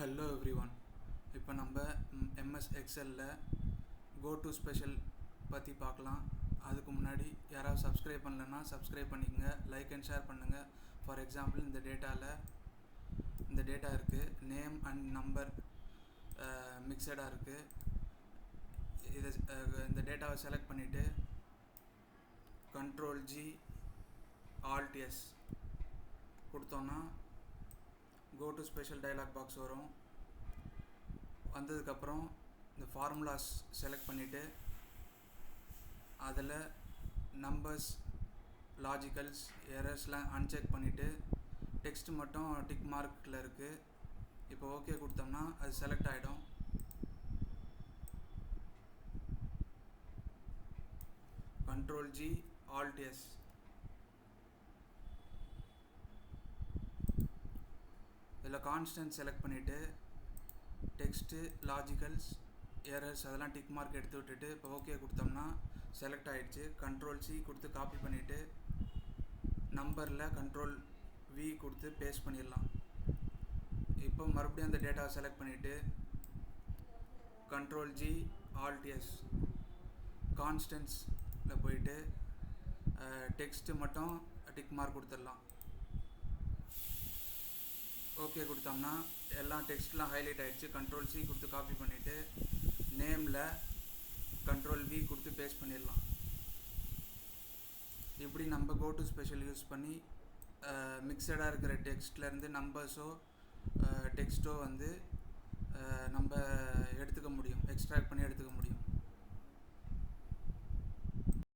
Hello every one. இப்போ நம்ம MS எக்ஸலில் கோ டு ஸ்பெஷல் பற்றி பார்க்கலாம். அதுக்கு முன்னாடி யாராவது சப்ஸ்கிரைப் பண்ணலன்னா சப்ஸ்கிரைப் பண்ணிக்கோங்க, லைக் அண்ட் ஷேர் பண்ணுங்கள். ஃபார் எக்ஸாம்பிள் இந்த டேட்டா இருக்குது, நேம் அண்ட் நம்பர் மிக்சடாக இருக்குது. இந்த டேட்டாவை செலக்ட் பண்ணிவிட்டு Ctrl+G Alt+S கொடுத்தோன்னா go to special dialog box வரும். வந்ததுக்கப்புறம் இந்த ஃபார்முலாஸ் செலக்ட் பண்ணிவிட்டு அதில் நம்பர்ஸ், லாஜிக்கல்ஸ், எரர்ஸ்லாம் அன்செக் பண்ணிவிட்டு டெக்ஸ்ட் மட்டும் டிக் மார்க்கில் இருக்குது. இப்போ ஓகே கொடுத்தோம்னா அது செலக்ட் ஆகிடும். Ctrl+G Alt+S. இதில் கான்ஸ்டன்ட் செலக்ட் பண்ணிவிட்டு டெக்ஸ்ட்டு, லாஜிக்கல்ஸ், எரர்ஸ் அதெல்லாம் டிக் மார்க் எடுத்து விட்டுட்டு இப்போ ஓகே கொடுத்தோம்னா செலக்ட் ஆகிடுச்சு. Ctrl+C கொடுத்து காப்பி பண்ணிவிட்டு நம்பரில் Ctrl+V கொடுத்து பேஸ்ட் பண்ணிடலாம். இப்போ மறுபடியும் அந்த டேட்டாவை செலக்ட் பண்ணிவிட்டு Ctrl+G Alt+S கான்ஸ்டன்ட்ஸில் போயிட்டு டெக்ஸ்ட்டு மட்டும் டிக் மார்க் கொடுத்துடலாம். ஓகே கொடுத்தோம்னா எல்லாம் டெக்ஸ்ட்லாம் ஹைலைட் ஆகிடுச்சு. Ctrl+C கொடுத்து காப்பி பண்ணிவிட்டு நேமில் Ctrl+V கொடுத்து பேஸ்ட் பண்ணிடலாம். இப்படி நம்ம கோ டு ஸ்பெஷல் யூஸ் பண்ணி மிக்சடாக இருக்கிற டெக்ஸ்ட்லேருந்து நம்பர்ஸோ டெக்ஸ்ட்டோ நம்ம எடுத்துக்க முடியும், எக்ஸ்ட்ராக்ட் பண்ணி எடுத்துக்க முடியும்.